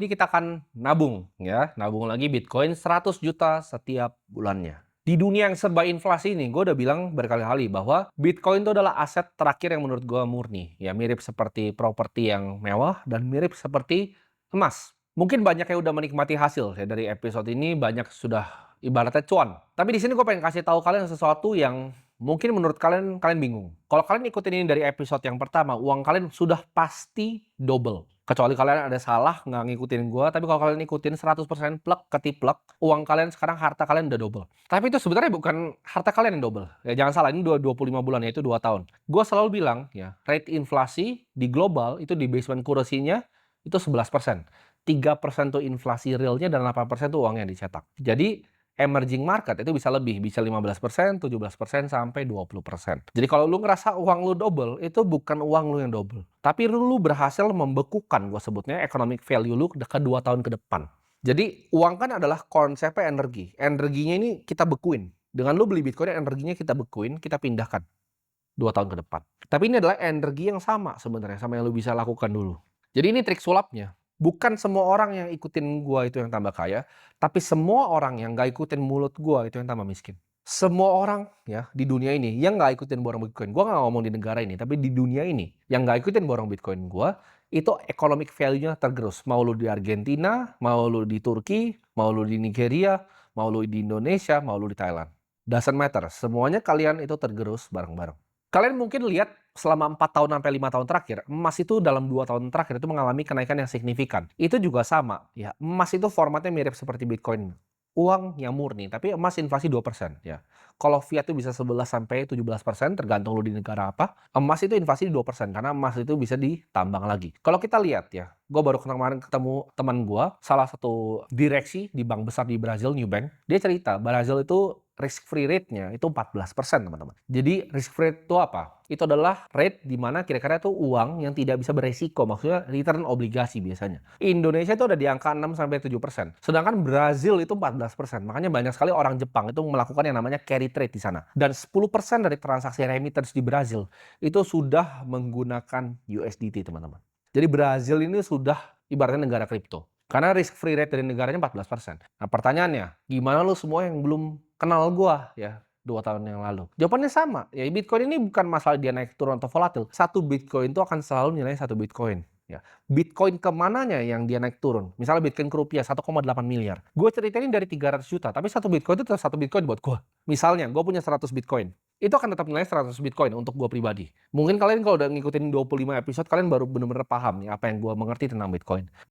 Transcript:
Ini kita akan nabung ya, nabung lagi Bitcoin 100 juta setiap bulannya. Di dunia yang serba inflasi ini, gue udah bilang berkali-kali bahwa Bitcoin itu adalah aset terakhir yang menurut gue murni. Ya mirip seperti properti yang mewah dan mirip seperti emas. Mungkin banyak yang udah menikmati hasil ya dari episode ini, banyak sudah ibaratnya cuan. Tapi di sini gue pengen kasih tahu kalian sesuatu yang mungkin menurut kalian bingung. Kalau kalian ikutin ini dari episode yang pertama, uang kalian sudah pasti double. Kecuali kalian ada salah nggak ngikutin gua, tapi kalau kalian ikutin 100% plek ketiplek, uang kalian sekarang harta kalian udah double. Tapi itu sebenarnya bukan harta kalian yang double. Ya jangan salah, ini 25 bulan yaitu 2 tahun. Gua selalu bilang ya, rate inflasi di global itu di basement currency-nya itu 11%. 3% tuh inflasi realnya dan 8% tuh uang yang dicetak. Jadi emerging market itu bisa lebih, bisa 15%, 17%, sampai 20%. Jadi kalau lu ngerasa uang lu double, itu bukan uang lu yang double. Tapi lu berhasil membekukan, gua sebutnya economic value lu ke 2 tahun ke depan. Jadi uang kan adalah konsepnya energi. Energinya ini kita bekuin. Dengan lu beli Bitcoin, energinya kita bekuin, kita pindahkan 2 tahun ke depan. Tapi ini adalah energi yang sama sebenarnya, sama yang lu bisa lakukan dulu. Jadi ini trik sulapnya. Bukan semua orang yang ikutin gua itu yang tambah kaya, tapi semua orang yang nggak ikutin mulut gua itu yang tambah miskin. Semua orang ya di dunia ini yang nggak ikutin borong Bitcoin, gua nggak ngomong di negara ini, tapi di dunia ini yang nggak ikutin borong Bitcoin gua, itu economic value-nya tergerus. Mau lu di Argentina, mau lu di Turki, mau lu di Nigeria, mau lu di Indonesia, mau lu di Thailand. Doesn't matter, semuanya kalian itu tergerus bareng-bareng. Kalian mungkin lihat selama 4 tahun sampai 5 tahun terakhir, emas itu dalam 2 tahun terakhir itu mengalami kenaikan yang signifikan. Itu juga sama, ya. Emas itu formatnya mirip seperti Bitcoin. Uang yang murni, tapi emas inflasi 2%, ya. Kalau fiat itu bisa 11 sampai 17%, tergantung lu di negara apa. Emas itu inflasi 2%, karena emas itu bisa ditambang lagi. Kalau kita lihat ya, gue baru kemarin ketemu teman gue, salah satu direksi di bank besar di Brazil, New Bank. Dia cerita, Brazil itu risk free rate-nya itu 14%, teman-teman. Jadi risk free rate itu apa? Itu adalah rate di mana kira-kira itu uang yang tidak bisa beresiko, maksudnya return obligasi biasanya. Indonesia itu ada di angka 6 sampai 7%. Sedangkan Brazil itu 14%. Makanya banyak sekali orang Jepang itu melakukan yang namanya carry trade di sana. Dan 10% dari transaksi remittance di Brazil itu sudah menggunakan USDT, teman-teman. Jadi Brazil ini sudah ibaratnya negara kripto. Karena risk free rate dari negaranya 14%. Nah pertanyaannya, gimana lu semua yang belum kenal gua ya 2 tahun yang lalu? Jawabannya sama, ya Bitcoin ini bukan masalah dia naik turun atau volatil. Satu Bitcoin itu akan selalu nilai satu Bitcoin. Ya. Bitcoin kemananya yang dia naik turun? Misalnya Bitcoin ke rupiah 1,8 miliar. Gue ceritain dari 300 juta, tapi satu Bitcoin itu tetap satu Bitcoin buat gue. Misalnya, gue punya 100 Bitcoin. Itu akan tetap nilai 100 Bitcoin untuk gue pribadi. Mungkin kalian kalau udah ngikutin 25 episode, kalian baru bener-bener paham nih apa yang gue mengerti tentang Bitcoin.